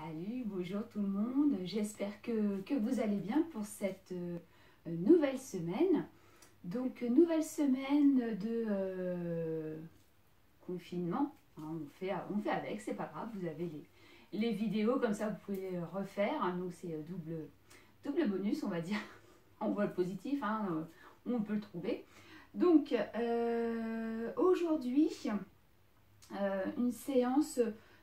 Salut, bonjour tout le monde, j'espère que vous allez bien pour cette nouvelle semaine. Donc nouvelle semaine de confinement, hein, on fait avec, c'est pas grave, vous avez les vidéos comme ça vous pouvez les refaire, hein, donc c'est double bonus on va dire, on voit le positif, hein, où on peut le trouver. Donc aujourd'hui une séance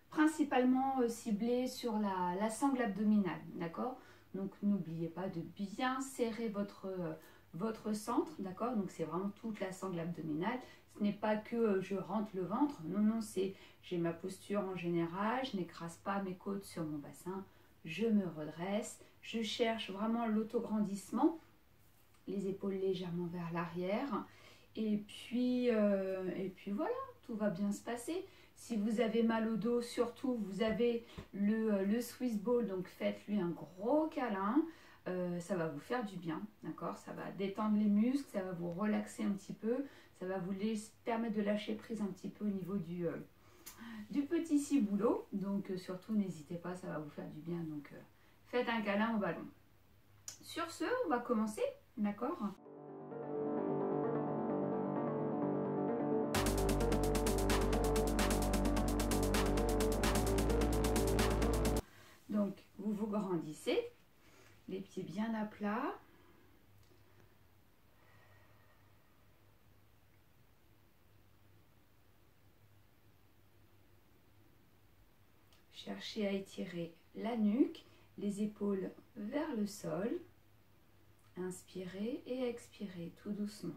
principalement ciblée sur la sangle abdominale, d'accord? Donc n'oubliez pas de bien serrer votre centre, d'accord? Donc c'est vraiment toute la sangle abdominale. Ce n'est pas que je rentre le ventre, non, non, c'est j'ai ma posture en général, je n'écrase pas mes côtes sur mon bassin, je me redresse, je cherche vraiment l'autograndissement, les épaules légèrement vers l'arrière, et puis voilà, tout va bien se passer. Si vous avez mal au dos, surtout vous avez le Swiss Ball, donc faites-lui un gros câlin, ça va vous faire du bien, d'accord? Ça va détendre les muscles, ça va vous relaxer un petit peu, ça va vous permettre de lâcher prise un petit peu au niveau du petit ciboulot, donc surtout n'hésitez pas, ça va vous faire du bien, donc faites un câlin au ballon. Sur ce, on va commencer, d'accord? Donc, vous vous grandissez, les pieds bien à plat. Cherchez à étirer la nuque, les épaules vers le sol. Inspirez et expirez tout doucement.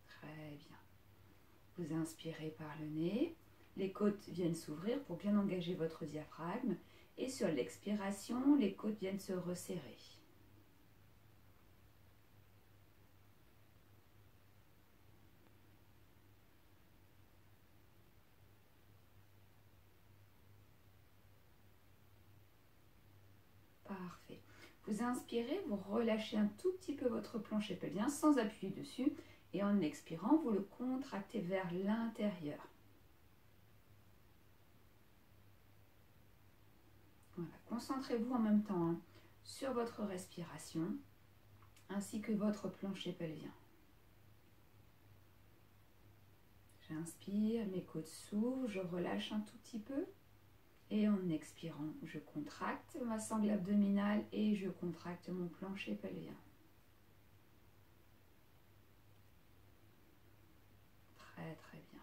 Très bien. Vous inspirez par le nez, les côtes viennent s'ouvrir pour bien engager votre diaphragme et sur l'expiration, les côtes viennent se resserrer. Parfait. Vous inspirez, vous relâchez un tout petit peu votre plancher pelvien sans appuyer dessus et en expirant, vous le contractez vers l'intérieur. Voilà. Concentrez-vous en même temps hein, sur votre respiration ainsi que votre plancher pelvien. J'inspire, mes côtes s'ouvrent, je relâche un tout petit peu. Et en expirant, je contracte ma sangle abdominale et je contracte mon plancher pelvien. Très très bien.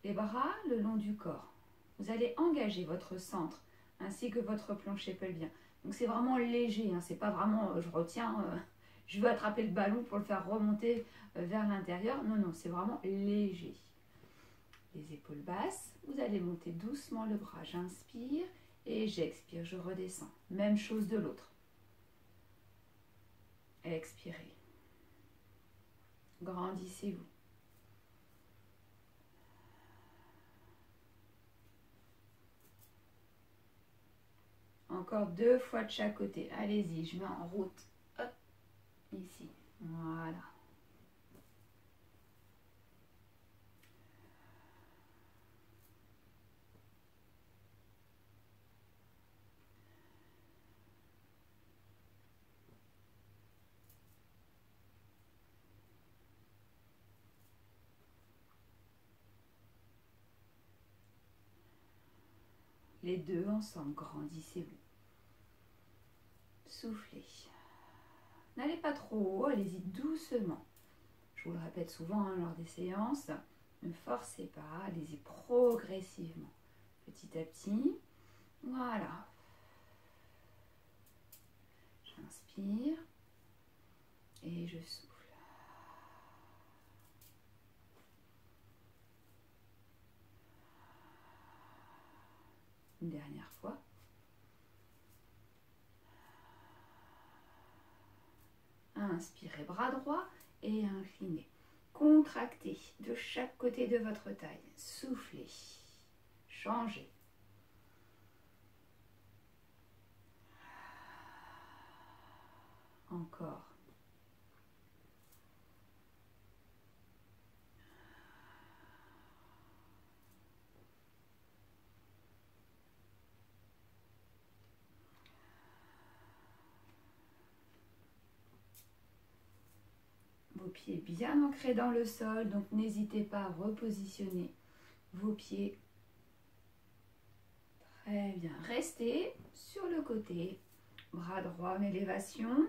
Les bras le long du corps. Vous allez engager votre centre ainsi que votre plancher pelvien. Donc c'est vraiment léger, hein, c'est pas vraiment je retiens, je veux attraper le ballon pour le faire remonter vers l'intérieur. Non, non, c'est vraiment léger. Les épaules basses, vous allez monter doucement le bras. J'inspire et j'expire, je redescends. Même chose de l'autre. Expirez. Grandissez-vous. Encore 2 fois de chaque côté. Allez-y, je mets en route. Hop, ici. Voilà. Les deux ensemble, grandissez-vous. Soufflez. N'allez pas trop haut, allez-y doucement. Je vous le répète souvent hein, lors des séances, ne forcez pas, allez-y progressivement. Petit à petit, voilà. J'inspire et je souffle. Une dernière fois. Inspirez, bras droit et inclinez. Contractez de chaque côté de votre taille. Soufflez. Changez. Encore. Vos pieds bien ancrés dans le sol, donc n'hésitez pas à repositionner vos pieds. Très bien. Restez sur le côté, bras droit en élévation.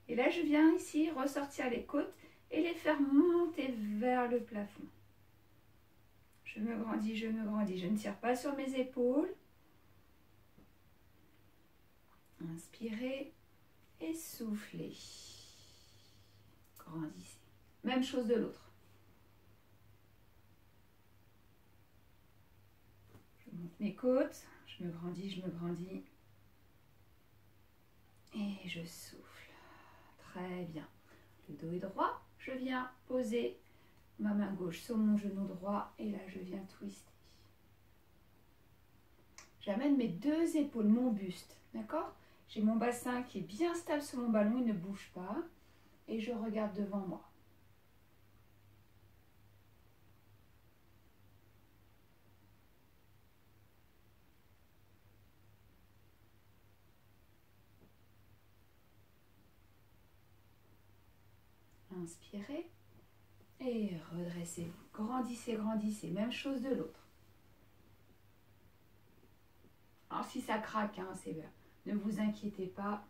Et là, je viens ici ressortir les côtes et les faire monter vers le plafond. Je me grandis, je me grandis. Je ne tire pas sur mes épaules. Inspirez et soufflez. Grandissez. Même chose de l'autre. Je monte mes côtes. Je me grandis, je me grandis. Et je souffle. Très bien. Le dos est droit. Je viens poser ma main gauche sur mon genou droit. Et là, je viens twister. J'amène mes deux épaules, mon buste. D'accord? J'ai mon bassin qui est bien stable sur mon ballon. Il ne bouge pas. Et je regarde devant moi. Inspirez et redressez-vous. Grandissez, grandissez. Même chose de l'autre. Alors si ça craque, hein, ne vous inquiétez pas.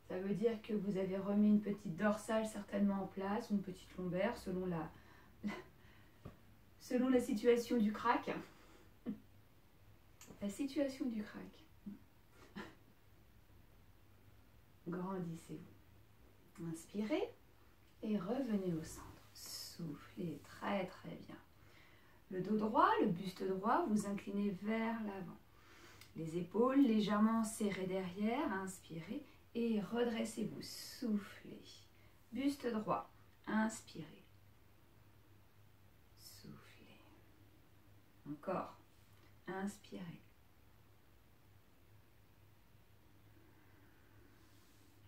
Ça veut dire que vous avez remis une petite dorsale certainement en place, ou une petite lombaire selon la situation du crack. La situation du crack. Grandissez-vous. Inspirez et revenez au centre. Soufflez très très bien. Le dos droit, le buste droit, vous inclinez vers l'avant. Les épaules légèrement serrées derrière. Inspirez et redressez-vous. Soufflez. Buste droit. Inspirez. Soufflez. Encore. Inspirez.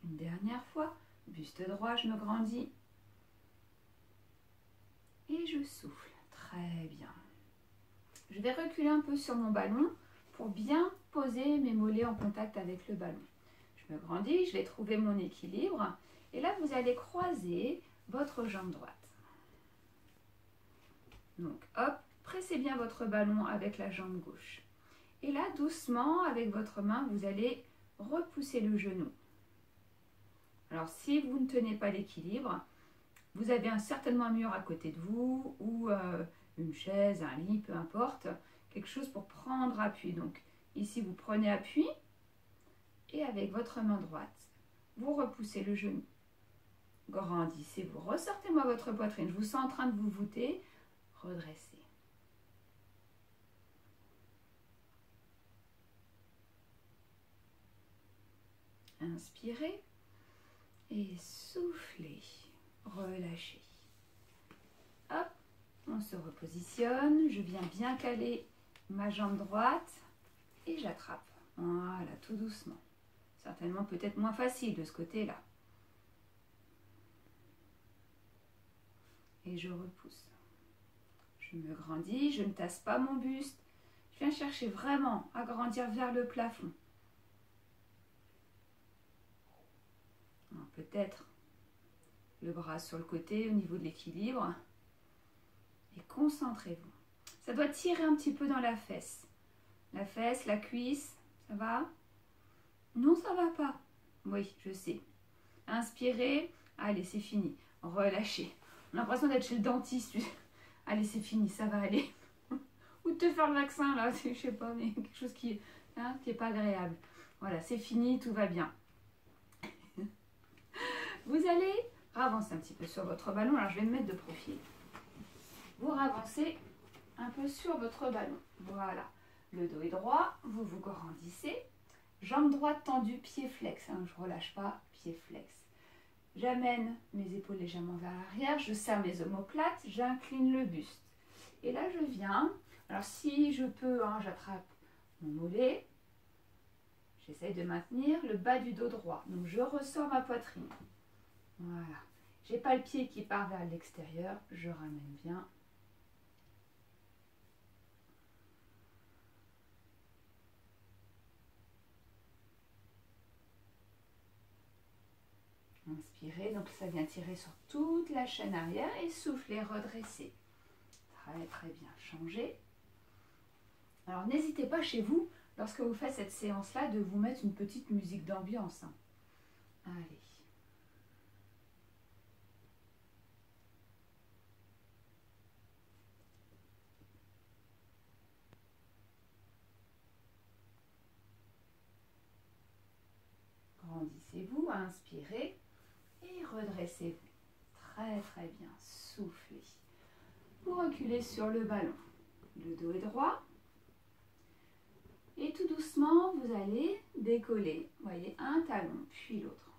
Une dernière fois. Buste droit, je me grandis. Et je souffle. Très bien. Je vais reculer un peu sur mon ballon pour bien poser mes mollets en contact avec le ballon. Je me grandis, je vais trouver mon équilibre. Et là, vous allez croiser votre jambe droite. Donc, hop, pressez bien votre ballon avec la jambe gauche. Et là, doucement, avec votre main, vous allez repousser le genou. Alors, si vous ne tenez pas l'équilibre, vous avez certainement un mur à côté de vous ou une chaise, un lit, peu importe, quelque chose pour prendre appui. Donc, ici, vous prenez appui et avec votre main droite, vous repoussez le genou. Grandissez-vous. Ressortez-moi votre poitrine. Je vous sens en train de vous voûter. Redressez. Inspirez et soufflez. Relâchez. Hop, on se repositionne. Je viens bien caler ma jambe droite et j'attrape. Voilà, tout doucement. Certainement peut-être moins facile de ce côté-là. Et je repousse. Je me grandis, je ne tasse pas mon buste. Je viens chercher vraiment à grandir vers le plafond. Peut-être le bras sur le côté au niveau de l'équilibre. Et concentrez-vous. Ça doit tirer un petit peu dans la fesse. La fesse, la cuisse, ça va? Non, ça va pas. Oui, je sais. Inspirez. Allez, c'est fini. Relâchez. On a l'impression d'être chez le dentiste. Allez, c'est fini, ça va aller. Ou de te faire le vaccin, là, je sais pas, mais quelque chose qui est pas agréable. Voilà, c'est fini, tout va bien. Vous allez ravancer un petit peu sur votre ballon. Alors, je vais me mettre de profil. Vous ravancez un peu sur votre ballon. Voilà. Le dos est droit, vous vous grandissez. Jambe droite tendue, pied flex. Hein, je ne relâche pas, pied flex. J'amène mes épaules légèrement vers l'arrière. Je serre mes omoplates. J'incline le buste. Et là, je viens. Alors, si je peux, hein, j'attrape mon mollet. J'essaye de maintenir le bas du dos droit. Donc je ressors ma poitrine. Voilà. J'ai pas le pied qui part vers l'extérieur. Je ramène bien. Inspirez, donc ça vient tirer sur toute la chaîne arrière et soufflez, redressez. Très très bien, changez. Alors n'hésitez pas chez vous, lorsque vous faites cette séance-là, de vous mettre une petite musique d'ambiance. Allez. Grandissez-vous, inspirez et redressez-vous. Très très bien, soufflez. Vous reculez sur le ballon. Le dos est droit. Et tout doucement, vous allez décoller. Vous voyez, un talon, puis l'autre.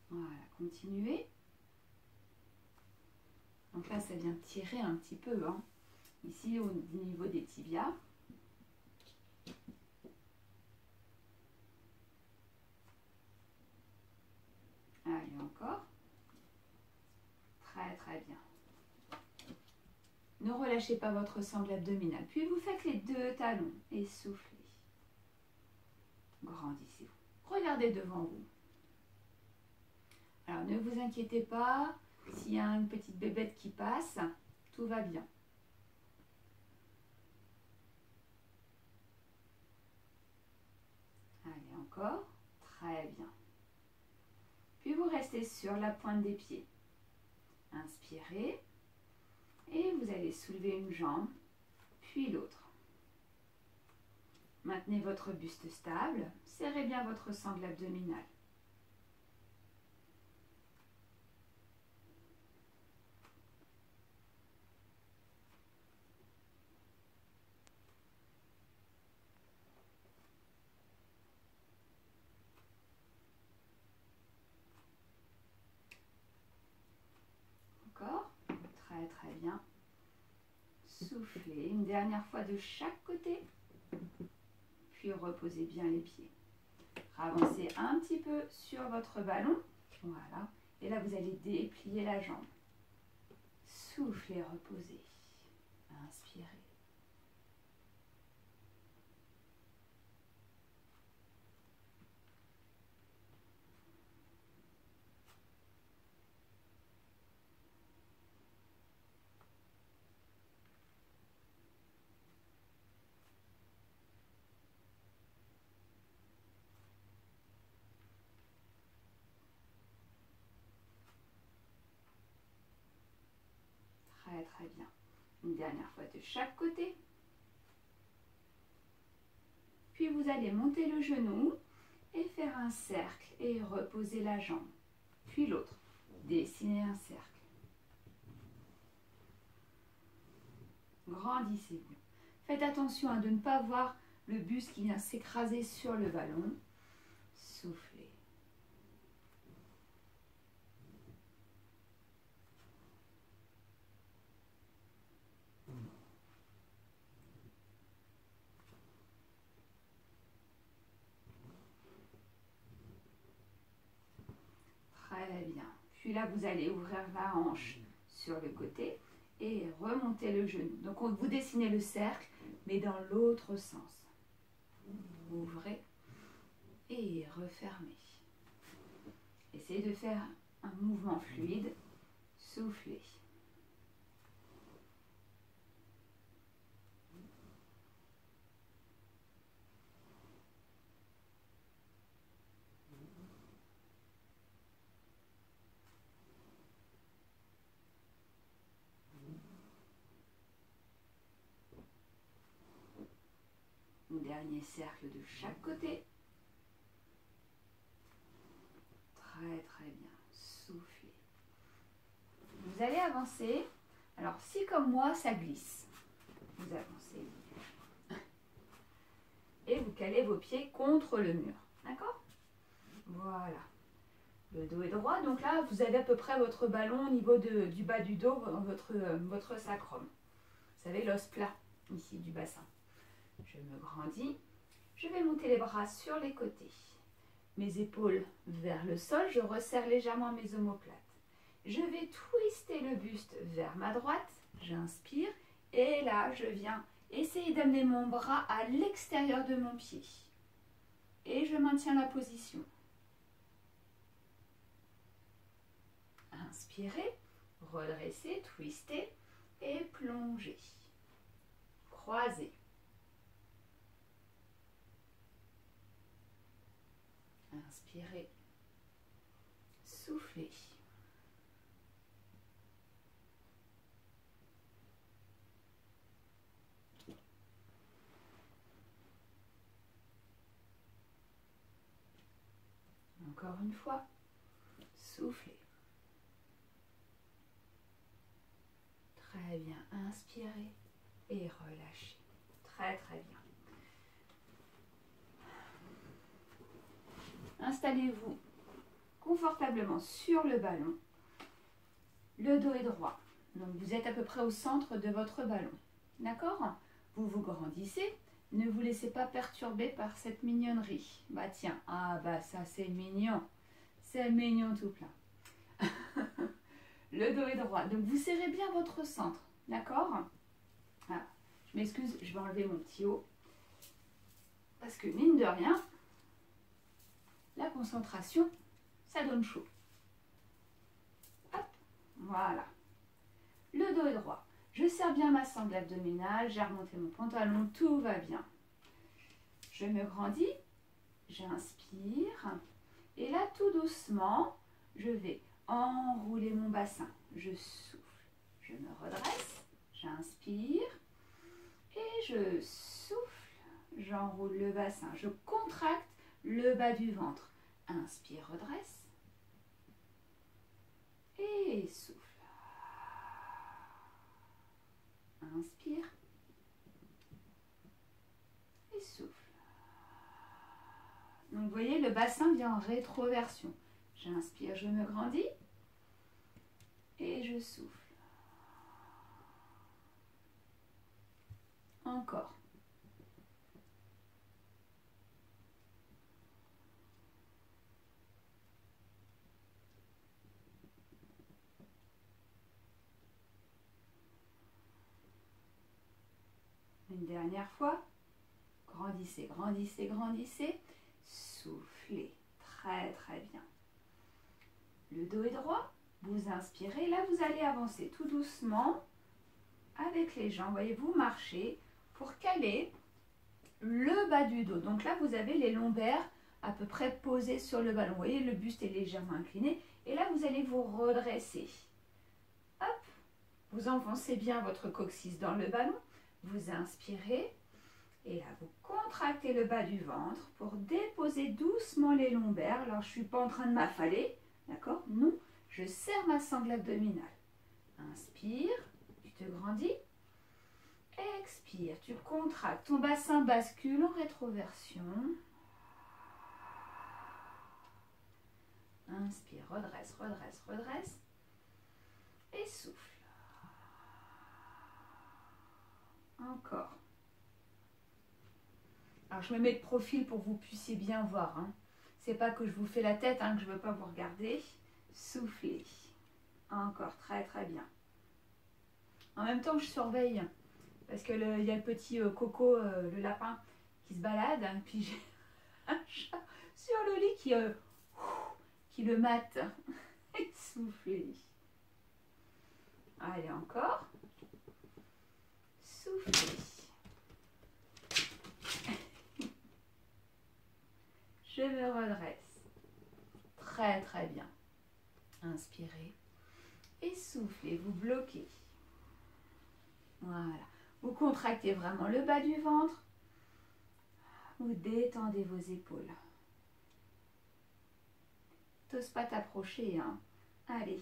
Voilà, continuez. Donc là, ça vient tirer un petit peu, hein. Ici, au niveau des tibias. Allez, encore. Très, très bien. Ne relâchez pas votre sangle abdominale. Puis vous faites les deux talons et soufflez. Grandissez-vous. Regardez devant vous. Alors, ne vous inquiétez pas. S'il y a une petite bébête qui passe, tout va bien. Allez, encore. Très bien. Puis vous restez sur la pointe des pieds. Inspirez. Et vous allez soulever une jambe, puis l'autre. Maintenez votre buste stable. Serrez bien votre sangle abdominale. Encore. Très très bien. Soufflez une dernière fois de chaque côté. Puis reposez bien les pieds. Avancez un petit peu sur votre ballon. Voilà. Et là, vous allez déplier la jambe. Soufflez, reposez. Inspirez. Très très bien. Une dernière fois de chaque côté. Puis vous allez monter le genou et faire un cercle et reposer la jambe. Puis l'autre. Dessinez un cercle. Grandissez-vous. Faites attention de ne pas voir le buste qui vient s'écraser sur le ballon. Soufflez. Très bien. Puis là, vous allez ouvrir la hanche sur le côté et remonter le genou. Donc, vous dessinez le cercle, mais dans l'autre sens. Ouvrez et refermez. Essayez de faire un mouvement fluide. Soufflez. Un dernier cercle de chaque côté. Très très bien. Soufflez. Vous allez avancer. Alors si comme moi ça glisse, vous avancez. Et vous calez vos pieds contre le mur. D'accord? Voilà. Le dos est droit. Donc là, vous avez à peu près votre ballon au niveau du bas du dos, votre sacrum. Vous savez, l'os plat ici du bassin. Je me grandis. Je vais monter les bras sur les côtés. Mes épaules vers le sol. Je resserre légèrement mes omoplates. Je vais twister le buste vers ma droite. J'inspire. Et là, je viens essayer d'amener mon bras à l'extérieur de mon pied. Et je maintiens la position. Inspirez, redressez, twistez et plongez. Croisez. Inspirez. Soufflez. Encore une fois, soufflez. Très bien, inspirez et relâchez. Très très bien. Installez-vous confortablement sur le ballon. Le dos est droit. Donc vous êtes à peu près au centre de votre ballon. D'accord? Vous vous grandissez. Ne vous laissez pas perturber par cette mignonnerie. Bah tiens, ah bah ça c'est mignon. C'est mignon tout plein. Le dos est droit. Donc vous serrez bien votre centre. D'accord? Voilà. Je m'excuse, je vais enlever mon petit haut. Parce que mine de rien, la concentration, ça donne chaud. Hop, voilà. Le dos est droit. Je serre bien ma sangle abdominale, j'ai remonté mon pantalon, tout va bien. Je me grandis, j'inspire. Et là, tout doucement, je vais enrouler mon bassin. Je souffle, je me redresse, j'inspire. Et je souffle, j'enroule le bassin. Je contracte le bas du ventre. Inspire, redresse. Et souffle. Inspire. Et souffle. Donc vous voyez, le bassin vient en rétroversion. J'inspire, je me grandis. Et je souffle. Encore. Une dernière fois. Grandissez, grandissez, grandissez. Soufflez. Très, très bien. Le dos est droit. Vous inspirez. Là, vous allez avancer tout doucement avec les jambes. Voyez-vous, marchez pour caler le bas du dos. Donc là, vous avez les lombaires à peu près posés sur le ballon. Vous voyez, le buste est légèrement incliné. Et là, vous allez vous redresser. Hop. Vous enfoncez bien votre coccyx dans le ballon. Vous inspirez et là vous contractez le bas du ventre pour déposer doucement les lombaires. Alors je ne suis pas en train de m'affaler, d'accord? Non, je serre ma sangle abdominale. Inspire, tu te grandis. Expire, tu contractes. Ton bassin bascule en rétroversion. Inspire, redresse, redresse, redresse. Et souffle. Encore. Alors je me mets de profil pour que vous puissiez bien voir. Hein. C'est pas que je vous fais la tête, hein, que je ne veux pas vous regarder. Soufflez. Encore, très très bien. En même temps, je surveille. Parce qu'il y a le petit Coco, le lapin, qui se balade. Hein, puis j'ai un chat sur le lit qui le mate. Et soufflez. Allez, encore. Soufflez. Je me redresse. Très très bien. Inspirez. Et soufflez. Vous bloquez. Voilà. Vous contractez vraiment le bas du ventre. Vous détendez vos épaules. T'oses pas t'approcher, hein. Allez.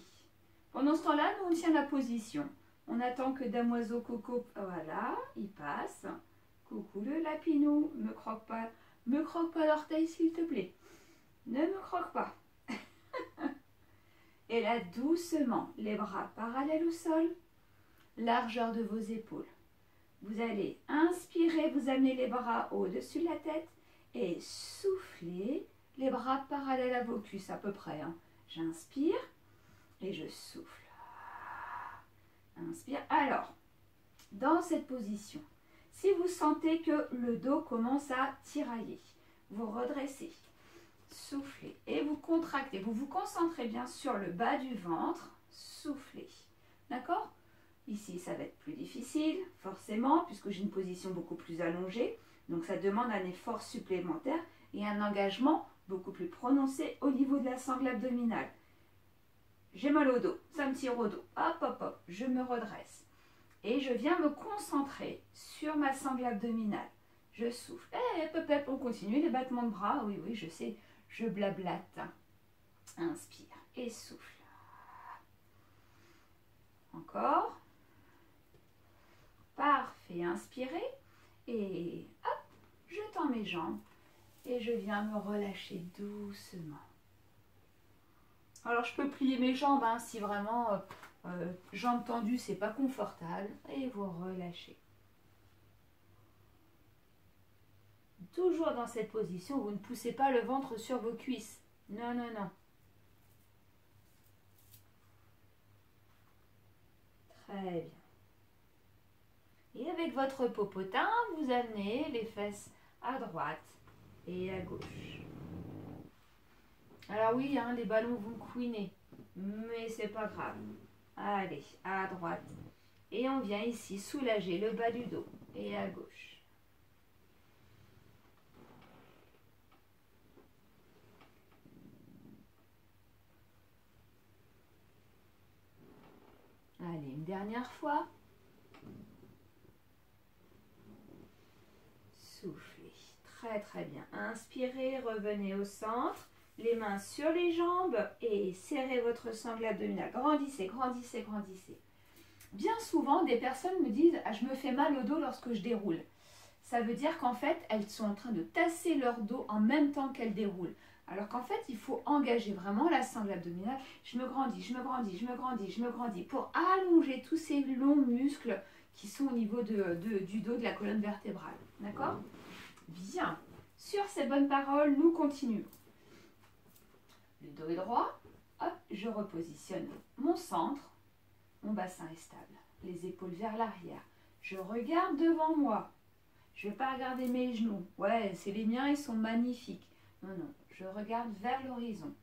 Pendant ce temps-là, nous on tient la position. On attend que Damoiseau Coco, voilà, il passe. Coucou le lapinou, me croque pas Me croque pas l'orteil s'il te plaît. Ne me croque pas. Et là, doucement, les bras parallèles au sol, largeur de vos épaules. Vous allez inspirer, vous amenez les bras au-dessus de la tête et souffler, les bras parallèles à vos cuisses à peu près. Hein. J'inspire et je souffle. Inspire. Alors, dans cette position, si vous sentez que le dos commence à tirailler, vous redressez, soufflez et vous contractez. Vous vous concentrez bien sur le bas du ventre, soufflez. D'accord ? Ici, ça va être plus difficile, forcément, puisque j'ai une position beaucoup plus allongée. Donc, ça demande un effort supplémentaire et un engagement beaucoup plus prononcé au niveau de la sangle abdominale. J'ai mal au dos, ça me tire au dos. Hop, hop, hop, je me redresse. Et je viens me concentrer sur ma sangle abdominale. Je souffle. Hop, on continue les battements de bras. Oui, oui, je sais, je blablate. Inspire et souffle. Encore. Parfait, inspirez. Et hop, je tends mes jambes. Et je viens me relâcher doucement. Alors, je peux plier mes jambes hein, si vraiment jambes tendues, c'est pas confortable. Et vous relâchez. Toujours dans cette position, vous ne poussez pas le ventre sur vos cuisses. Non, non, non. Très bien. Et avec votre popotin, vous amenez les fesses à droite et à gauche. Alors oui, hein, les ballons vont couiner, mais c'est pas grave. Allez, à droite. Et on vient ici soulager le bas du dos et à gauche. Allez, une dernière fois. Soufflez. Très très bien. Inspirez, revenez au centre. Les mains sur les jambes et serrez votre sangle abdominale. Grandissez, grandissez, grandissez. Bien souvent, des personnes me disent « Ah, je me fais mal au dos lorsque je déroule ». Ça veut dire qu'en fait, elles sont en train de tasser leur dos en même temps qu'elles déroulent. Alors qu'en fait, il faut engager vraiment la sangle abdominale. Je me grandis, je me grandis, je me grandis, je me grandis pour allonger tous ces longs muscles qui sont au niveau du dos de la colonne vertébrale. D'accord ? Bien. Sur ces bonnes paroles, nous continuons. Le dos est droit. Hop, je repositionne mon centre. Mon bassin est stable. Les épaules vers l'arrière. Je regarde devant moi. Je ne vais pas regarder mes genoux. Ouais, c'est les miens, ils sont magnifiques. Non, non, je regarde vers l'horizon.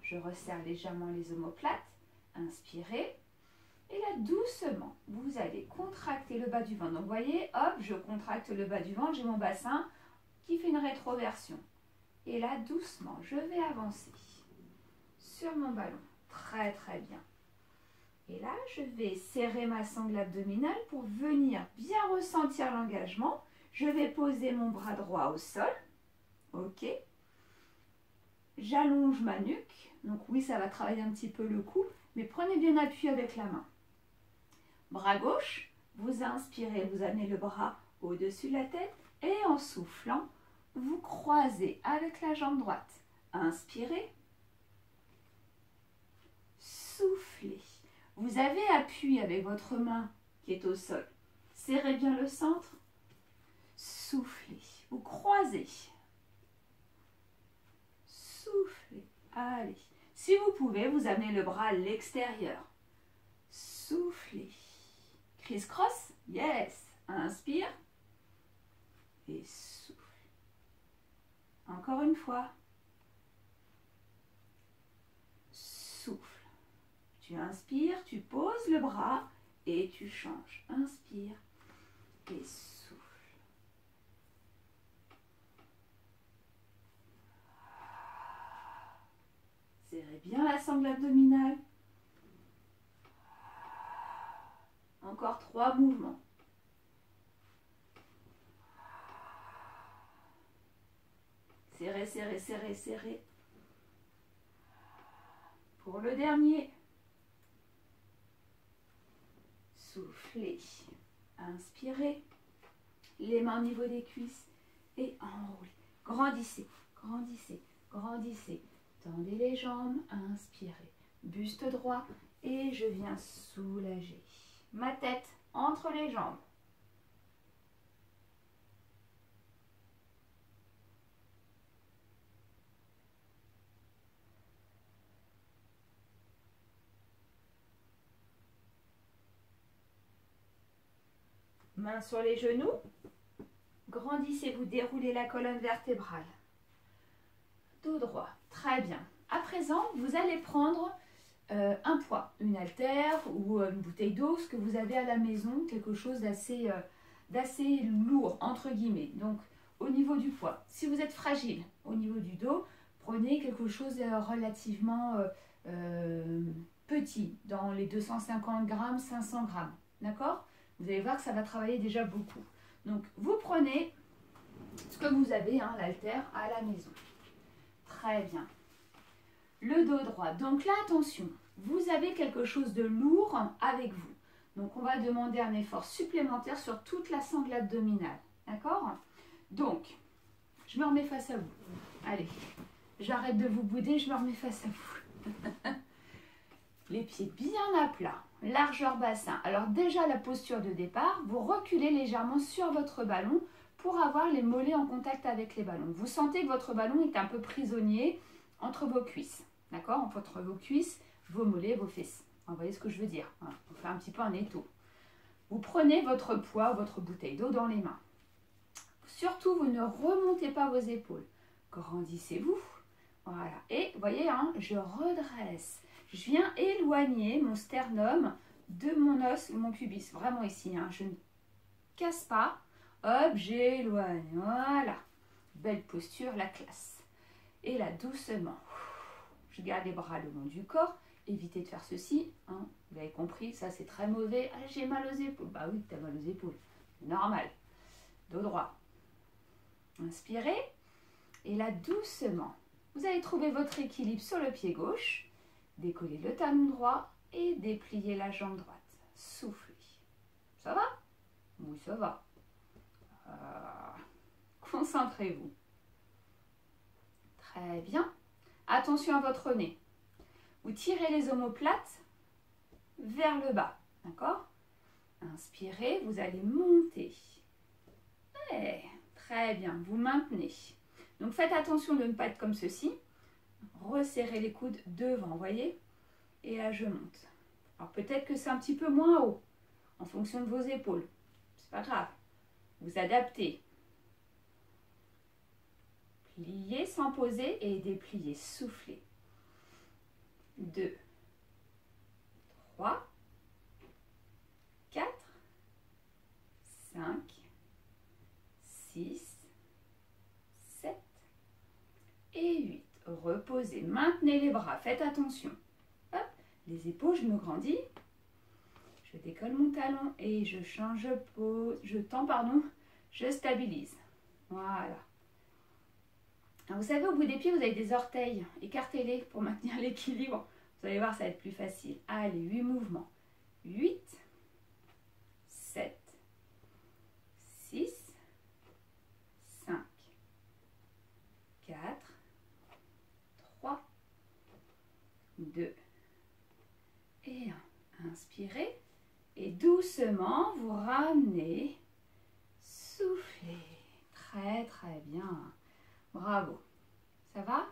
Je resserre légèrement les omoplates. Inspirez. Et là, doucement, vous allez contracter le bas du ventre. Donc, vous voyez, hop, je contracte le bas du ventre. J'ai mon bassin qui fait une rétroversion. Et là, doucement, je vais avancer sur mon ballon. Très, très bien. Et là, je vais serrer ma sangle abdominale pour venir bien ressentir l'engagement. Je vais poser mon bras droit au sol. Ok. J'allonge ma nuque. Donc oui, ça va travailler un petit peu le cou. Mais prenez bien appui avec la main. Bras gauche. Vous inspirez, vous amenez le bras au-dessus de la tête. Et en soufflant, vous croisez avec la jambe droite. Inspirez. Soufflez. Vous avez appui avec votre main qui est au sol. Serrez bien le centre. Soufflez. Vous croisez. Soufflez. Allez. Si vous pouvez, vous amenez le bras à l'extérieur. Soufflez. Criss-cross. Yes. Inspire. Et souffle. Encore une fois. Souffle. Tu inspires, tu poses le bras et tu changes. Inspire et souffle. Serrez bien la sangle abdominale. Encore 3 mouvements. Serrez, serrez, serrez, serrez. Pour le dernier. Soufflez. Inspirez. Les mains au niveau des cuisses et enroulez. Grandissez, grandissez, grandissez. Tendez les jambes, inspirez. Buste droit et je viens soulager. Ma tête entre les jambes. Mains sur les genoux. Grandissez, vous déroulez la colonne vertébrale. Dos droit. Très bien. À présent, vous allez prendre un poids, une haltère ou une bouteille d'eau, ce que vous avez à la maison, quelque chose d'assez lourd, entre guillemets. Donc, au niveau du poids, si vous êtes fragile au niveau du dos, prenez quelque chose de relativement petit, dans les 250 grammes, 500 grammes. D'accord? Vous allez voir que ça va travailler déjà beaucoup. Donc, vous prenez ce que vous avez, hein, l'haltère, à la maison. Très bien. Le dos droit. Donc là, attention, vous avez quelque chose de lourd avec vous. Donc, on va demander un effort supplémentaire sur toute la sangle abdominale. D'accord? Donc, je me remets face à vous. Allez, j'arrête de vous bouder, je me remets face à vous. Les pieds bien à plat, largeur bassin. Alors déjà, la posture de départ, vous reculez légèrement sur votre ballon pour avoir les mollets en contact avec les ballons. Vous sentez que votre ballon est un peu prisonnier entre vos cuisses. D'accord? Entre vos cuisses, vos mollets, vos fesses. Vous voyez ce que je veux dire? On fait un petit peu un étau. Vous prenez votre poids, votre bouteille d'eau dans les mains. Surtout, vous ne remontez pas vos épaules. Grandissez-vous. Voilà. Et vous voyez, hein, je redresse. Je viens éloigner mon sternum de mon os ou mon pubis. Vraiment ici, hein, je ne casse pas. Hop, j'éloigne. Voilà. Belle posture, la classe. Et là, doucement, je garde les bras le long du corps. Évitez de faire ceci. Hein. Vous avez compris, ça c'est très mauvais. Ah, j'ai mal aux épaules. Bah oui, tu as mal aux épaules. C'est normal. Dos droit. Inspirez. Et là, doucement, vous allez trouver votre équilibre sur le pied gauche. Décollez le talon droit et dépliez la jambe droite. Soufflez. Ça va? Oui, ça va. Concentrez-vous. Très bien. Attention à votre nez. Vous tirez les omoplates vers le bas. D'accord? Inspirez, vous allez monter. Ouais, très bien, vous maintenez. Donc faites attention de ne pas être comme ceci. Resserrez les coudes devant, vous voyez? Et là, je monte. Alors peut-être que c'est un petit peu moins haut, en fonction de vos épaules. C'est pas grave. Vous adaptez. Pliez sans poser et dépliez. Soufflez. 2, 3, 4, 5, 6, 7 et 8. Reposez. Maintenez les bras. Faites attention. Hop, les épaules, je me grandis. Je décolle mon talon et je change, je tends, pardon, je stabilise. Voilà. Alors vous savez, au bout des pieds, vous avez des orteils. Écartez-les pour maintenir l'équilibre. Vous allez voir, ça va être plus facile. Allez, 8 mouvements. 8, 7, 6, 5, 4, 3, 2 et 1. Inspirez. Et doucement, vous ramenez. Soufflez. Très, très bien. Bravo. Ça va?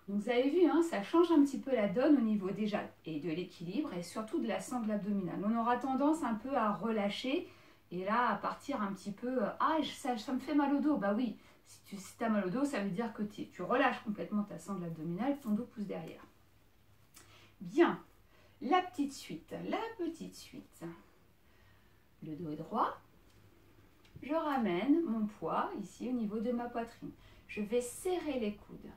Donc vous avez vu, hein, ça change un petit peu la donne au niveau déjà et de l'équilibre et surtout de la sangle abdominale. On aura tendance un peu à relâcher et là à partir un petit peu, ah ça me fait mal au dos. Bah oui, si tu as mal au dos, ça veut dire que tu relâches complètement ta sangle abdominale, ton dos pousse derrière. Bien, la petite suite, Le dos est droit. Je ramène mon poids ici au niveau de ma poitrine. Je vais serrer les coudes.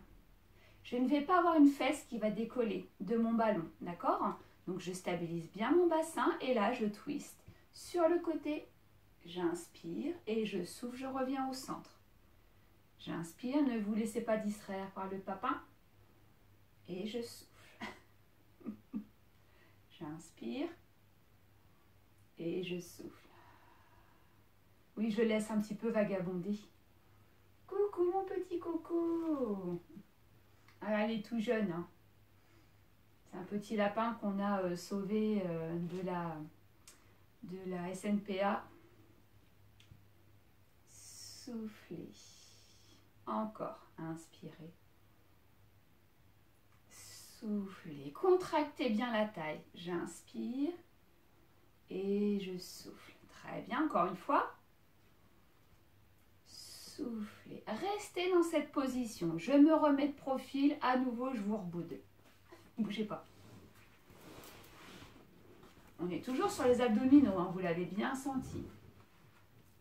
Je ne vais pas avoir une fesse qui va décoller de mon ballon, d'accord? Donc je stabilise bien mon bassin et là je twist. Sur le côté, j'inspire et je souffle, je reviens au centre. J'inspire, ne vous laissez pas distraire par le papin. Et je souffle. J'inspire et je souffle. Oui, je laisse un petit peu vagabonder. Coucou mon Coco. Ah, elle est tout jeune. Hein. C'est un petit lapin qu'on a sauvé de la SNPA. Soufflez. Encore. Inspirez. Soufflez. Contractez bien la taille. J'inspire et je souffle. Très bien. Encore une fois. Soufflez. Restez dans cette position. Je me remets de profil. À nouveau, je vous reboude. Ne bougez pas. On est toujours sur les abdominaux, hein, vous l'avez bien senti.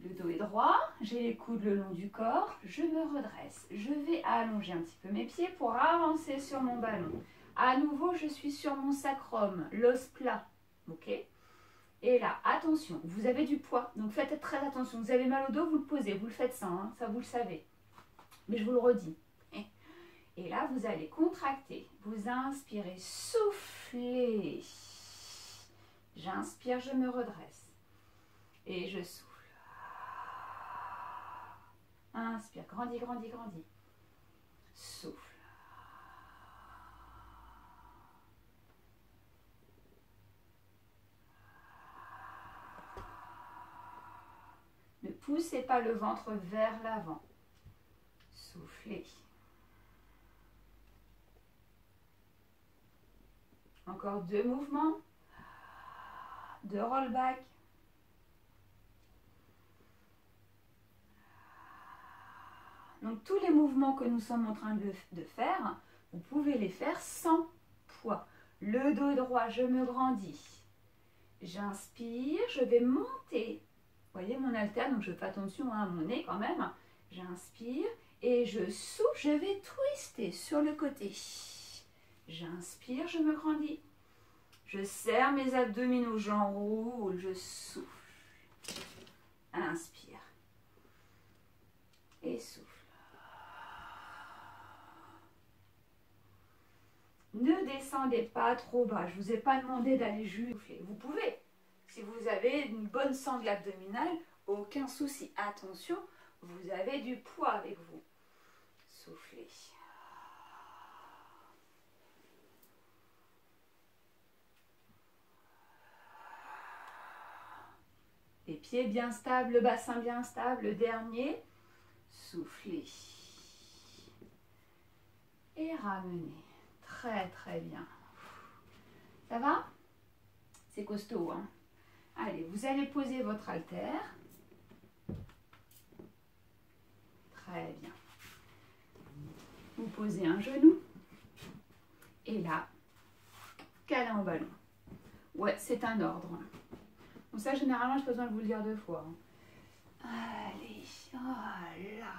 Le dos est droit, j'ai les coudes le long du corps, je me redresse. Je vais allonger un petit peu mes pieds pour avancer sur mon ballon. À nouveau, je suis sur mon sacrum, l'os plat. Ok ? Et là, attention, vous avez du poids, donc faites très attention. Vous avez mal au dos, vous le posez, vous le faites sans, hein, ça vous le savez. Mais je vous le redis. Et là, vous allez contracter. Vous inspirez, soufflez. J'inspire, je me redresse. Et je souffle. Inspire, grandis, grandis, grandis. Souffle. Ne poussez pas le ventre vers l'avant. Soufflez. Encore 2 mouvements. De rollback. Donc tous les mouvements que nous sommes en train de faire, vous pouvez les faire sans poids. Le dos droit, je me grandis. J'inspire, je vais monter. Vous voyez mon haltère, donc je fais attention à mon nez quand même. J'inspire et je souffle, je vais twister sur le côté. J'inspire, je me grandis. Je serre mes abdominaux, j'enroule, je souffle. Inspire. Et souffle. Ne descendez pas trop bas. Je ne vous ai pas demandé d'aller juste souffler. Vous pouvez. Si vous avez une bonne sangle abdominale, aucun souci. Attention, vous avez du poids avec vous. Soufflez. Les pieds bien stables, le bassin bien stable. Le dernier, soufflez. Et ramenez. Très très bien. Ça va? C'est costaud, hein? Allez, vous allez poser votre haltère. Très bien. Vous posez un genou. Et là, câlin au ballon. Ouais, c'est un ordre. Donc ça, généralement, je n'ai pas besoin de vous le dire 2 fois. Allez, voilà.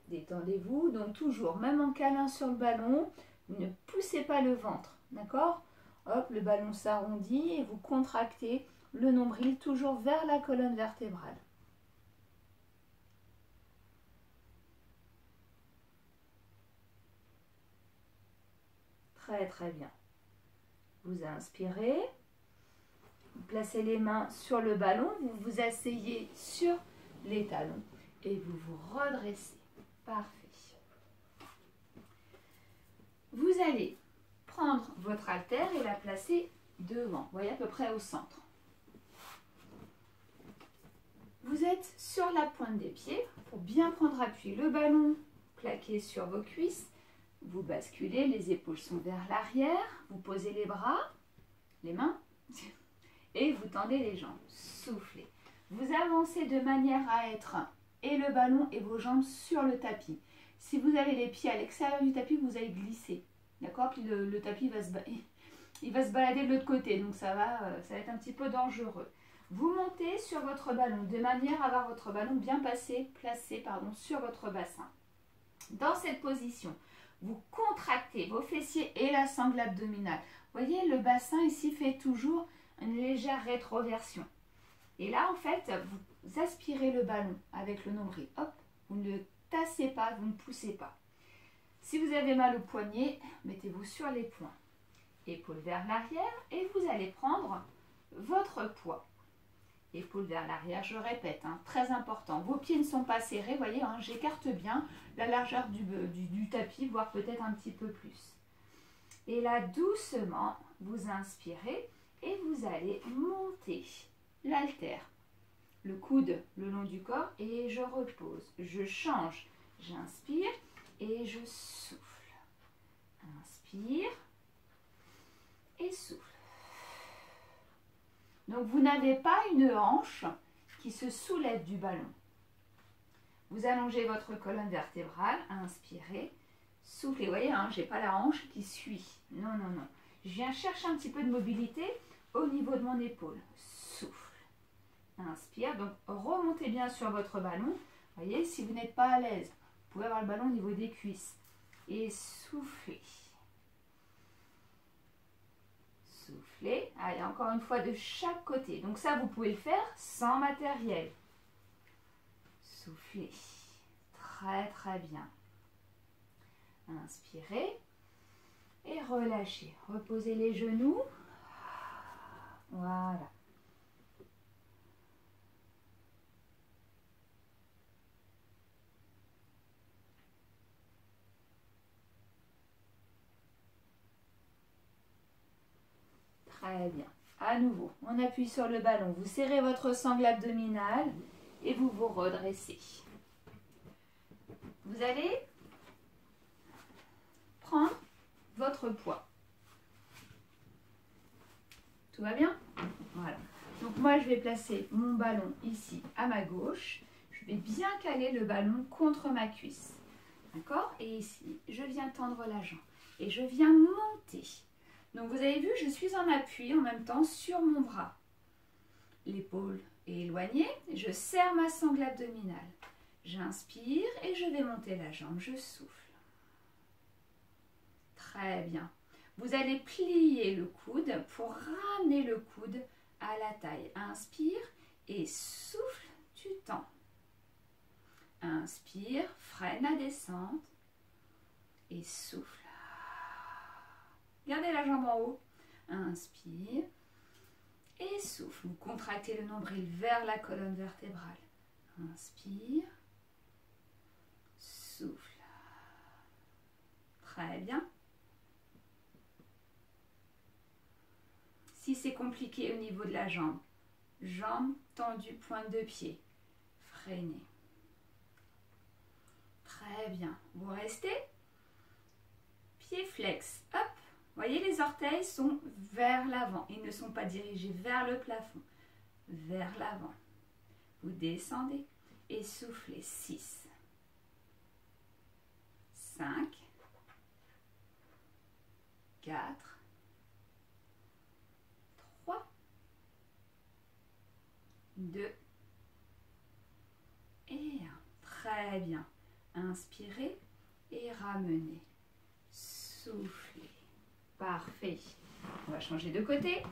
Détendez-vous, donc toujours, même en câlin sur le ballon, ne poussez pas le ventre, d'accord? Hop, le ballon s'arrondit et vous contractez le nombril toujours vers la colonne vertébrale. Très très bien. Vous inspirez, vous placez les mains sur le ballon, vous vous asseyez sur les talons et vous vous redressez. Parfait. Vous allez prendre votre haltère et la placer devant, vous voyez, à peu près au centre. Vous êtes sur la pointe des pieds pour bien prendre appui. Le ballon plaqué sur vos cuisses. Vous basculez, les épaules sont vers l'arrière. Vous posez les bras, les mains et vous tendez les jambes. Soufflez. Vous avancez de manière à être et le ballon et vos jambes sur le tapis. Si vous avez les pieds à l'extérieur du tapis, vous allez glisser. D'accord? Puis le tapis va se balader de l'autre côté. Donc ça va être un petit peu dangereux. Vous montez sur votre ballon de manière à avoir votre ballon bien placé sur votre bassin. Dans cette position, vous contractez vos fessiers et la sangle abdominale. Vous voyez, le bassin ici fait toujours une légère rétroversion. Et là, en fait, vous aspirez le ballon avec le nombril. Hop, vous ne le tassez pas, vous ne poussez pas. Si vous avez mal au poignet, mettez-vous sur les poings. Épaules vers l'arrière et vous allez prendre votre poids. Épaules vers l'arrière, je répète, hein, très important. Vos pieds ne sont pas serrés, voyez, hein, j'écarte bien la largeur du tapis, voire peut-être un petit peu plus. Et là, doucement, vous inspirez et vous allez monter l'haltère. Le coude le long du corps et je repose. Je change. J'inspire et je souffle. Inspire et souffle. Donc, vous n'avez pas une hanche qui se soulève du ballon. Vous allongez votre colonne vertébrale, inspirez, soufflez. Vous voyez, hein, je n'ai pas la hanche qui suit. Non, non, non. Je viens chercher un petit peu de mobilité au niveau de mon épaule. Souffle. Inspire. Donc, remontez bien sur votre ballon. Vous voyez, si vous n'êtes pas à l'aise, vous pouvez avoir le ballon au niveau des cuisses. Et soufflez. Soufflez. Allez, encore une fois de chaque côté. Donc ça, vous pouvez le faire sans matériel. Soufflez. Très, très bien. Inspirez. Et relâchez. Reposez les genoux. Voilà. Très bien. À nouveau, on appuie sur le ballon. Vous serrez votre sangle abdominale et vous vous redressez. Vous allez prendre votre poids. Tout va bien? Voilà. Donc moi, je vais placer mon ballon ici à ma gauche. Je vais bien caler le ballon contre ma cuisse. D'accord? Et ici, je viens tendre la jambe. Et je viens monter. Donc vous avez vu, je suis en appui en même temps sur mon bras. L'épaule est éloignée, je serre ma sangle abdominale. J'inspire et je vais monter la jambe, je souffle. Très bien. Vous allez plier le coude pour ramener le coude à la taille. Inspire et souffle, tu tends. Inspire, freine la descente et souffle. Gardez la jambe en haut. Inspire et souffle. Vous contractez le nombril vers la colonne vertébrale. Inspire, souffle. Très bien. Si c'est compliqué au niveau de la jambe, jambe tendue, pointe de pied. Freinez. Très bien. Vous restez. Pied flex. Hop. Voyez, les orteils sont vers l'avant. Ils ne sont pas dirigés vers le plafond. Vers l'avant. Vous descendez et soufflez. 6, 5, 4, 3, 2 et 1. Très bien. Inspirez et ramenez. Soufflez. Parfait. On va changer de côté.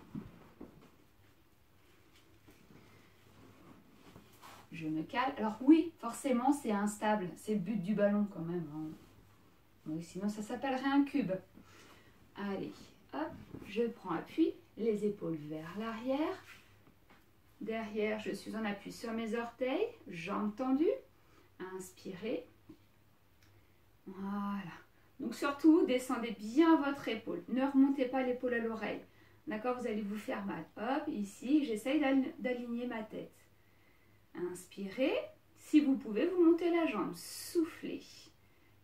Je me cale. Alors oui, forcément, c'est instable. C'est le but du ballon quand même. Hein. Oui, sinon, ça s'appellerait un cube. Allez, hop, je prends appui. Les épaules vers l'arrière. Derrière, je suis en appui sur mes orteils. Jambes tendues. Inspirez. Voilà. Donc surtout, descendez bien votre épaule. Ne remontez pas l'épaule à l'oreille. D'accord, vous allez vous faire mal. Hop, ici, j'essaye d'aligner ma tête. Inspirez. Si vous pouvez, vous montez la jambe. Soufflez.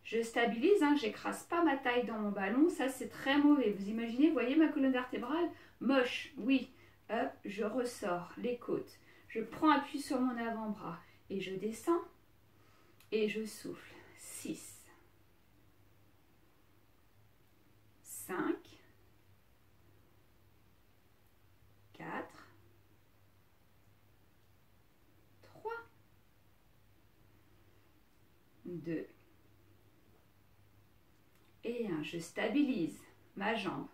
Je stabilise, hein, j'écrase pas ma taille dans mon ballon. Ça, c'est très mauvais. Vous imaginez, vous voyez ma colonne vertébrale? Moche, oui. Hop, je ressors les côtes. Je prends appui sur mon avant-bras. Et je descends. Et je souffle. 6. 5, 4, 3, 2 et 1. Je stabilise ma jambe.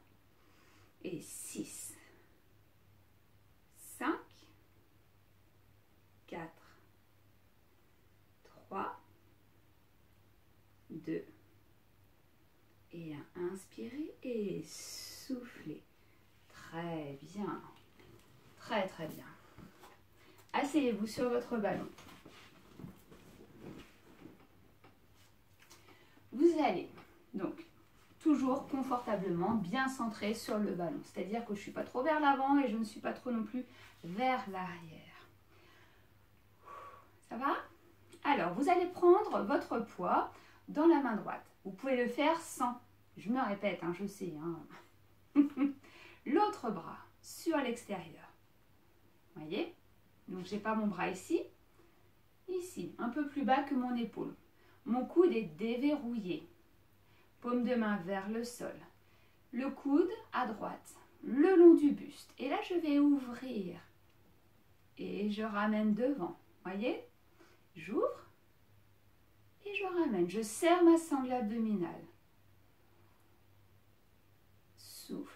Et 6, 2 et 1. Inspirez et soufflez. Très bien. Très très bien. Asseyez-vous sur votre ballon. Vous allez donc toujours confortablement bien centré sur le ballon. C'est-à-dire que je ne suis pas trop vers l'avant et je ne suis pas trop non plus vers l'arrière. Ça va? Alors, vous allez prendre votre poids dans la main droite. Vous pouvez le faire sans, je me répète, hein, je sais, hein. L'autre bras sur l'extérieur. Voyez? Donc, je n'ai pas mon bras ici. Ici, un peu plus bas que mon épaule. Mon coude est déverrouillé. Paume de main vers le sol. Le coude à droite, le long du buste. Et là, je vais ouvrir. Et je ramène devant. Voyez? J'ouvre. Et je ramène. Je serre ma sangle abdominale. Souffle.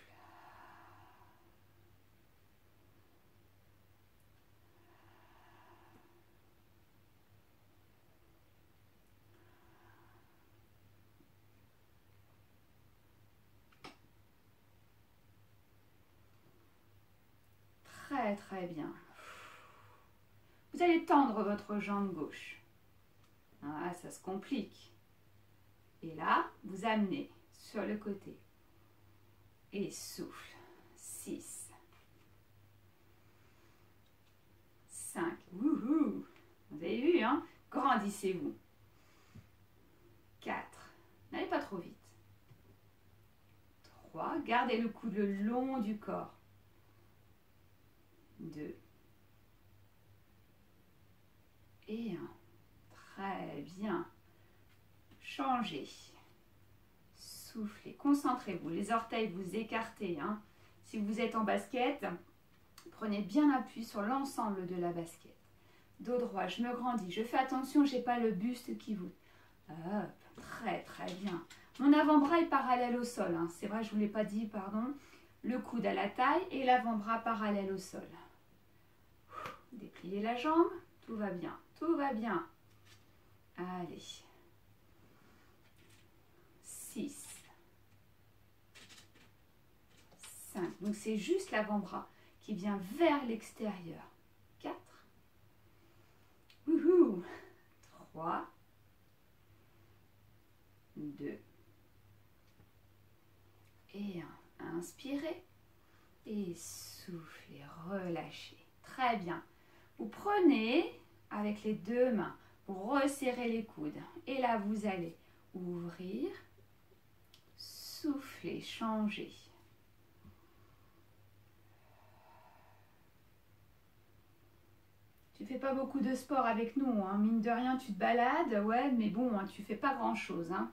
Très très bien. Vous allez tendre votre jambe gauche. Ah, ça se complique. Et là, vous amenez sur le côté. Et souffle. 6. 5. Wouhou! Vous avez vu, hein? Grandissez-vous. 4. N'allez pas trop vite. 3. Gardez le coude le long du corps. 2. Et 1. Très bien. Changez. Soufflez. Concentrez-vous. Les orteils, vous écartez. Hein. Si vous êtes en basket, prenez bien appui sur l'ensemble de la basket. Dos droit, je me grandis. Je fais attention, je n'ai pas le buste qui vous... Hop, très très bien. Mon avant-bras est parallèle au sol. Hein. C'est vrai, je ne vous l'ai pas dit, pardon. Le coude à la taille et l'avant-bras parallèle au sol. Dépliez la jambe. Tout va bien. Tout va bien. Allez. 6. 5. Donc c'est juste l'avant-bras qui vient vers l'extérieur. 4. Wouhou. 3. 2. Et 1. Inspirez. Et soufflez. Relâchez. Très bien. Vous prenez avec les deux mains. Vous resserrez les coudes. Et là, vous allez ouvrir. Souffler, changer. Tu fais pas beaucoup de sport avec nous, hein. Mine de rien, tu te balades, ouais, mais bon, hein, tu fais pas grand-chose, hein.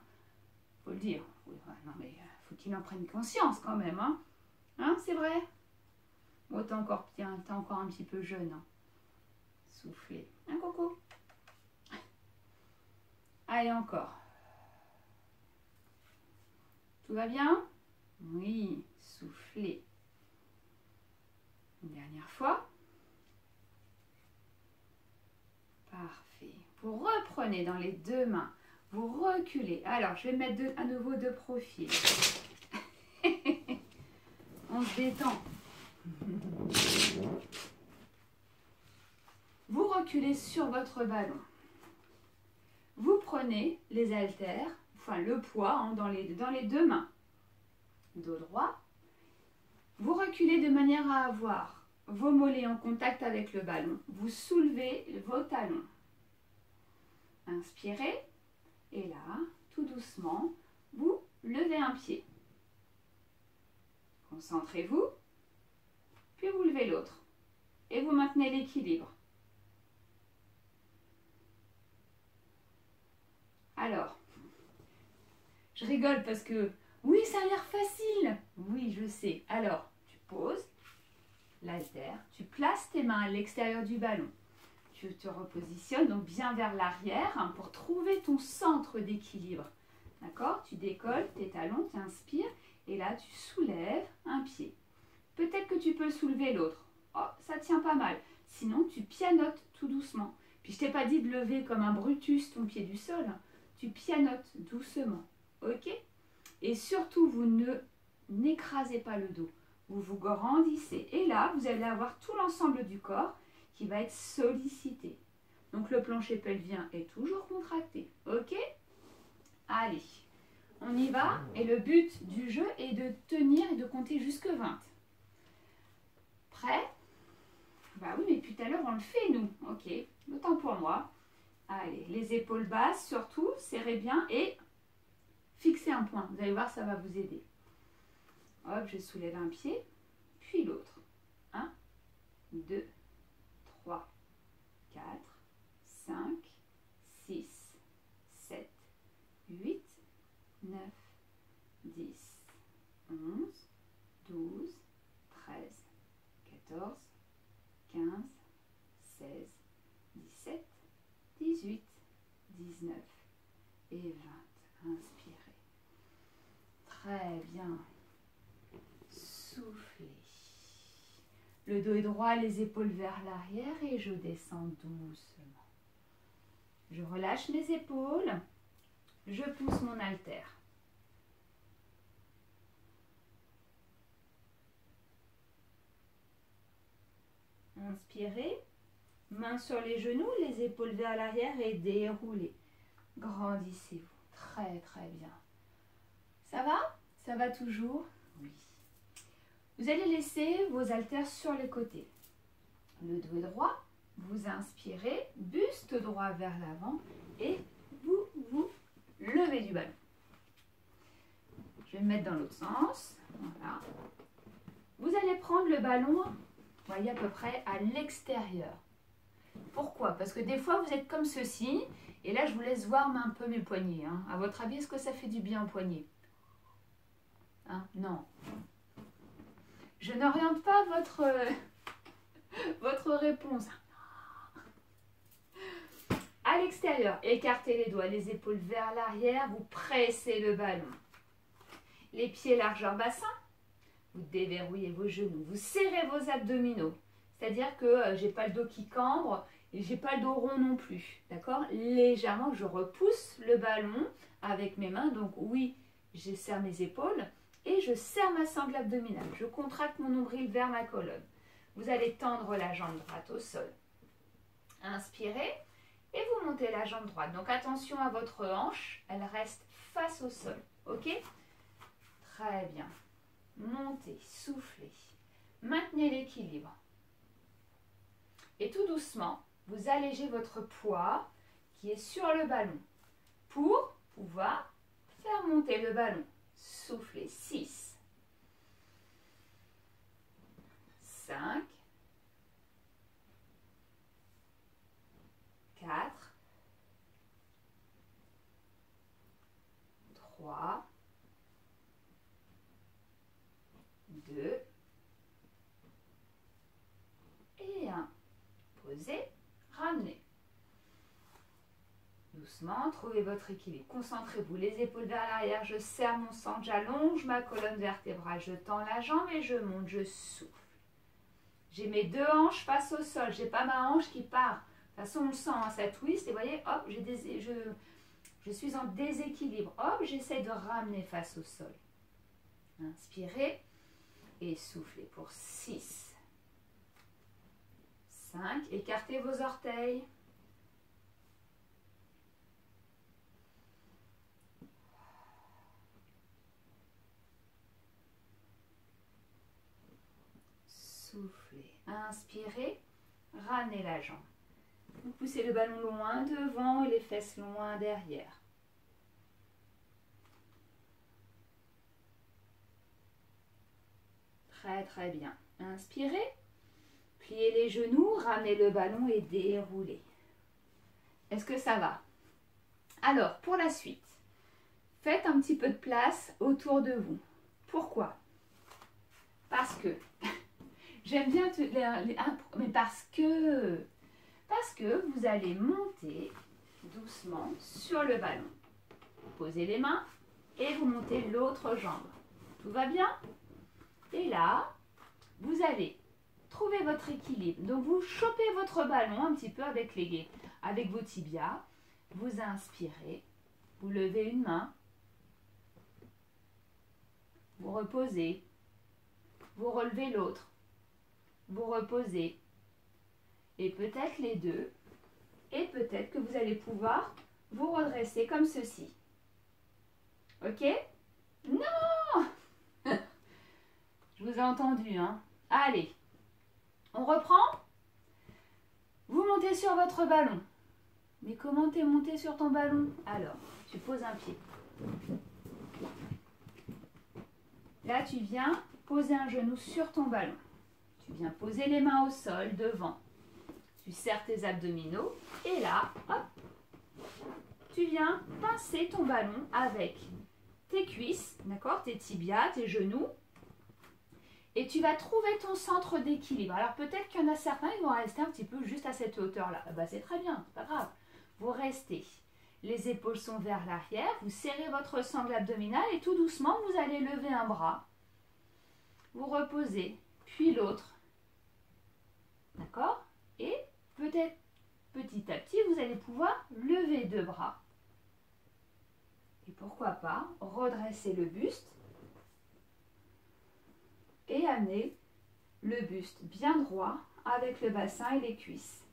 Faut le dire. Oui, ouais, non, mais faut qu'il en prenne conscience quand même, hein. Hein, c'est vrai? Bon, t'es encore un petit peu jeune, hein. Soufflez. Un coco. Allez, encore. Tout va bien? Oui, soufflez. Une dernière fois. Parfait. Vous reprenez dans les deux mains. Vous reculez. Alors, je vais mettre à nouveau de profil. On se détend. Vous reculez sur votre ballon. Vous prenez les haltères, enfin le poids hein, dans les deux mains. Dos droit. Vous reculez de manière à avoir vos mollets en contact avec le ballon. Vous soulevez vos talons. Inspirez. Et là, tout doucement, vous levez un pied. Concentrez-vous. Puis vous levez l'autre. Et vous maintenez l'équilibre. Alors, je rigole parce que, oui, ça a l'air facile. Oui, je sais. Alors, tu poses l'haltère, tu places tes mains à l'extérieur du ballon. Tu te repositionnes donc bien vers l'arrière hein, pour trouver ton centre d'équilibre. D'accord? Tu décolles tes talons, tu inspires et là, tu soulèves un pied. Peut-être que tu peux soulever l'autre. Oh, ça tient pas mal. Sinon, tu pianotes tout doucement. Puis, je t'ai pas dit de lever comme un Brutus ton pied du sol. tu pianotes doucement, ok? Et surtout, vous n'écrasez pas le dos. Vous vous grandissez. Et là, vous allez avoir tout l'ensemble du corps qui va être sollicité. Donc, le plancher pelvien est toujours contracté, ok? Allez, on y va. Et le but du jeu est de tenir et de compter jusque 20. Prêt? Bah oui, mais depuis tout à l'heure, on le fait, nous. Ok, autant pour moi. Allez, les épaules basses, surtout, serrez bien et fixez un point. Vous allez voir, ça va vous aider. Hop, je soulève un pied, puis l'autre. 1, 2, 3, 4, 5, 6, 7, 8, 9, 10, 11, 12, 13, 14, 15, 16, 17, 18, 19 et 20. Inspirez. Très bien. Soufflez. Le dos est droit, les épaules vers l'arrière et je descends doucement. Je relâche mes épaules. Je pousse mon haltère. Inspirez. Mains sur les genoux, les épaules vers l'arrière et déroulez. Grandissez-vous. Très très bien. Ça va? Ça va toujours? Oui. Vous allez laisser vos haltères sur les côtés. Le dos est droit. Vous inspirez, buste droit vers l'avant et vous levez du ballon. Je vais me mettre dans l'autre sens. Voilà. Vous allez prendre le ballon, vous voyez, à peu près à l'extérieur. Pourquoi? Parce que des fois, vous êtes comme ceci. Et là, je vous laisse voir un peu mes poignets. Hein. À votre avis, est-ce que ça fait du bien aux poignets? Hein? Non. Je n'oriente pas votre réponse. À l'extérieur, écartez les doigts, les épaules vers l'arrière. Vous pressez le ballon. Les pieds largeur bassin. Vous déverrouillez vos genoux. Vous serrez vos abdominaux. C'est-à-dire que j'ai pas le dos qui cambre et j'ai pas le dos rond non plus. D'accord? Légèrement, je repousse le ballon avec mes mains. Donc oui, je serre mes épaules et je serre ma sangle abdominale. Je contracte mon nombril vers ma colonne. Vous allez tendre la jambe droite au sol. Inspirez et vous montez la jambe droite. Donc attention à votre hanche, elle reste face au sol. Ok? Très bien. Montez, soufflez. Maintenez l'équilibre. Et tout doucement, vous allégez votre poids qui est sur le ballon pour pouvoir faire monter le ballon. Soufflez. 6, 5, 4, 3, 2 et 1. Posez, ramenez. Doucement, trouvez votre équilibre. Concentrez-vous, les épaules vers l'arrière. Je serre mon centre, j'allonge ma colonne vertébrale. Je tends la jambe et je monte, je souffle. J'ai mes deux hanches face au sol. Je n'ai pas ma hanche qui part. De toute façon, on le sent, hein, ça twist. Et vous voyez, hop, je suis en déséquilibre. Hop, j'essaie de ramener face au sol. Inspirez et soufflez pour 6. 5, écartez vos orteils. 6. Soufflez. Inspirez, ramenez la jambe. Vous poussez le ballon loin devant et les fesses loin derrière. Très très bien. Inspirez. Pliez les genoux, ramenez le ballon et déroulez. Est-ce que ça va? Alors, pour la suite, faites un petit peu de place autour de vous. Pourquoi? Parce que, j'aime bien, mais parce que vous allez monter doucement sur le ballon. Posez les mains et vous montez l'autre jambe. Tout va bien? Et là, vous allez trouver votre équilibre. Donc, vous chopez votre ballon un petit peu avec vos tibias. Vous inspirez Vous levez une main. Vous reposez. Vous relevez l'autre. Vous reposez. Et peut-être les deux. Et peut-être que vous allez pouvoir vous redresser comme ceci. Ok? Non! Je vous ai entendu, hein? Allez, on reprend? Vous montez sur votre ballon. Mais comment t'es monté sur ton ballon? Alors, tu poses un pied. Là, tu viens poser un genou sur ton ballon. Tu viens poser les mains au sol, devant. Tu serres tes abdominaux. Et là, hop, tu viens pincer ton ballon avec tes cuisses, d'accord, tes tibias, tes genoux. Et tu vas trouver ton centre d'équilibre. Alors peut-être qu'il y en a certains, ils vont rester un petit peu juste à cette hauteur-là. Bah, c'est très bien, c'est pas grave. Vous restez. Les épaules sont vers l'arrière. Vous serrez votre sangle abdominale et tout doucement, vous allez lever un bras. Vous reposez, puis l'autre. D'accord? Et peut-être petit à petit, vous allez pouvoir lever deux bras. Et pourquoi pas redresser le buste et amener le buste bien droit avec le bassin et les cuisses.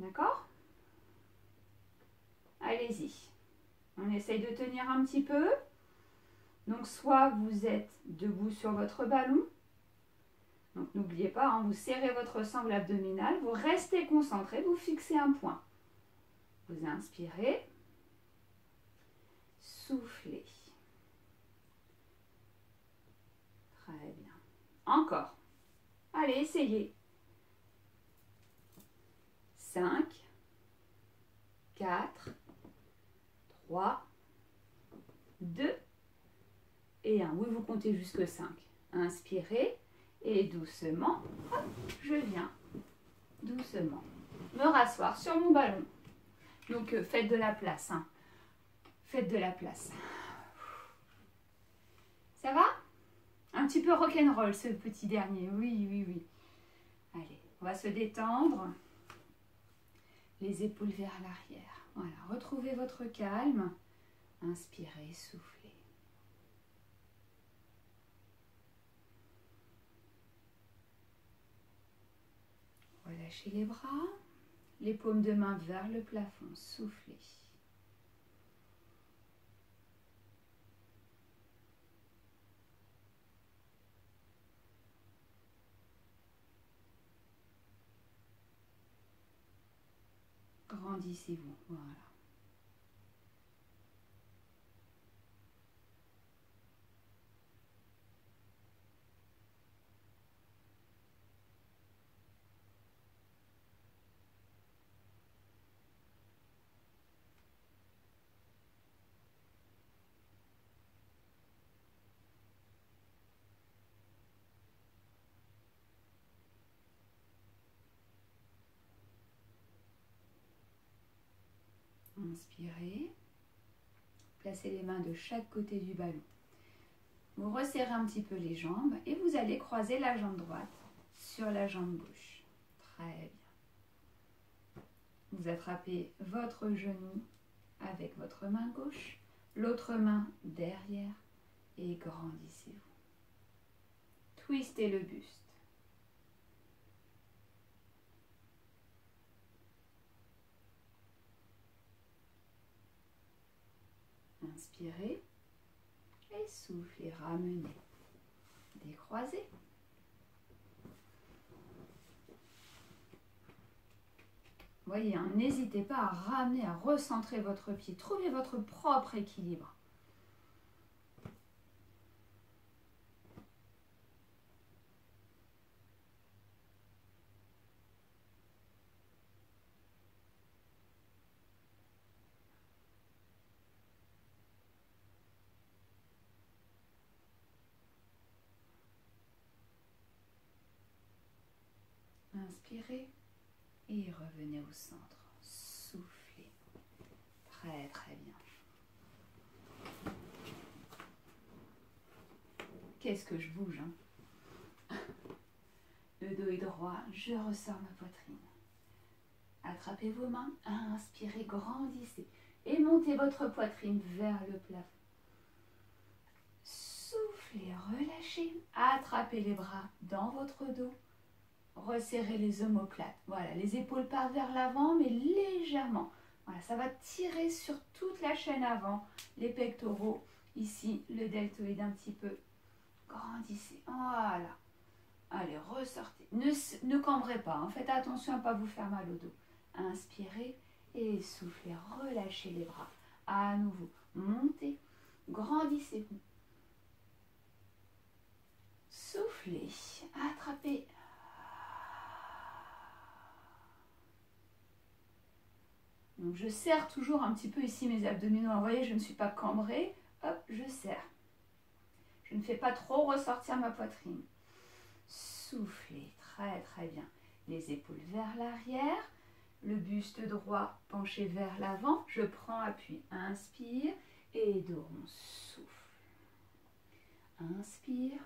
D'accord? Allez-y. On essaye de tenir un petit peu. Donc, soit vous êtes debout sur votre ballon. Donc, n'oubliez pas, hein, vous serrez votre sangle abdominale. Vous restez concentré, vous fixez un point. Vous inspirez. Soufflez. Très bien. Encore. Allez, essayez. 5, 4, 3, 2 et 1. Oui, vous comptez jusque 5. Inspirez et doucement, hop, je viens doucement me rasseoir sur mon ballon. Donc, faites de la place. Hein. Faites de la place. Ça va? Un petit peu rock'n'roll ce petit dernier. Oui, oui, oui. Allez, on va se détendre. Les épaules vers l'arrière. Voilà, retrouvez votre calme. Inspirez, soufflez. Relâchez les bras. Les paumes de main vers le plafond. Soufflez. Grandissez-vous. Voilà. Inspirez. Placez les mains de chaque côté du ballon. Vous resserrez un petit peu les jambes et vous allez croiser la jambe droite sur la jambe gauche. Très bien. Vous attrapez votre genou avec votre main gauche, l'autre main derrière et grandissez-vous. Twistez le buste. Inspirez et soufflez, ramenez. Décroisez. Voyez, hein, n'hésitez pas à ramener, à recentrer votre pied. Trouvez votre propre équilibre. Inspirez et revenez au centre. Soufflez. Très très bien. Qu'est-ce que je bouge, hein? Le dos est droit, je ressors ma poitrine. Attrapez vos mains, inspirez, grandissez. Et montez votre poitrine vers le plafond. Soufflez, relâchez. Attrapez les bras dans votre dos. Resserrez les omoplates. Voilà, les épaules partent vers l'avant, mais légèrement. Voilà, ça va tirer sur toute la chaîne avant, les pectoraux. Ici, le deltoïde un petit peu. Grandissez. Voilà. Allez, ressortez. Ne cambrez pas. Hein. Faites attention à ne pas vous faire mal au dos. Inspirez et soufflez. Relâchez les bras. À nouveau, montez. Grandissez-vous. Soufflez. Attrapez. Donc je serre toujours un petit peu ici mes abdominaux. Vous voyez, je ne suis pas cambrée. Hop, je serre. Je ne fais pas trop ressortir ma poitrine. Soufflez, très très bien. Les épaules vers l'arrière. Le buste droit penché vers l'avant. Je prends appui. Inspire et dos rond. Souffle. Inspire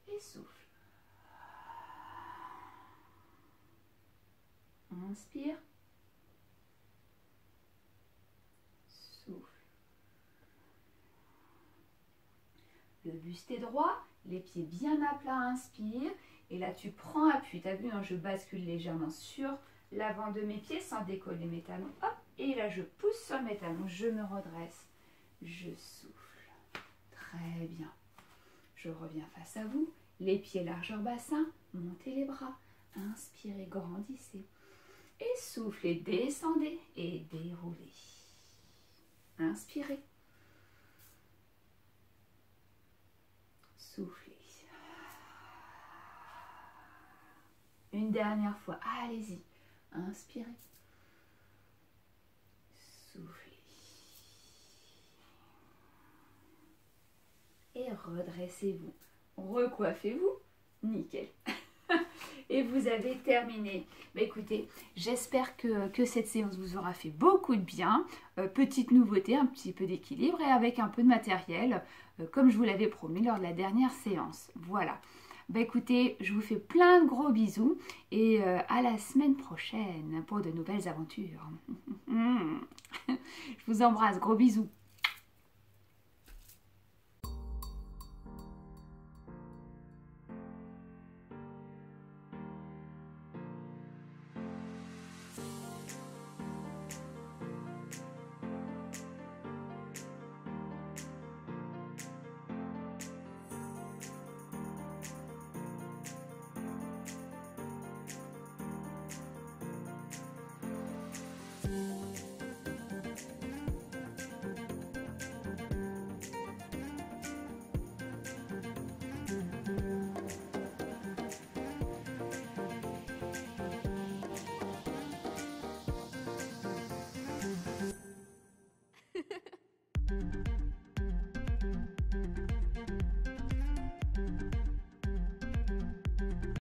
et souffle. Inspire. Souffle. Le buste est droit, les pieds bien à plat, inspire. Et là, tu prends appui. Tu as vu, hein, je bascule légèrement sur l'avant de mes pieds sans décoller mes talons. Hop, et là, je pousse sur mes talons. Je me redresse. Je souffle. Très bien. Je reviens face à vous. Les pieds largeur bassin. Montez les bras. Inspirez, grandissez. Et soufflez, descendez et déroulez. Inspirez. Soufflez. Une dernière fois. Allez-y. Inspirez. Soufflez. Et redressez-vous. Recoiffez-vous. Nickel. Et vous avez terminé. Bah, écoutez, j'espère que cette séance vous aura fait beaucoup de bien. Petite nouveauté, un petit peu d'équilibre et avec un peu de matériel, comme je vous l'avais promis lors de la dernière séance. Voilà. Bah, écoutez, je vous fais plein de gros bisous et à la semaine prochaine pour de nouvelles aventures. Je vous embrasse, gros bisous.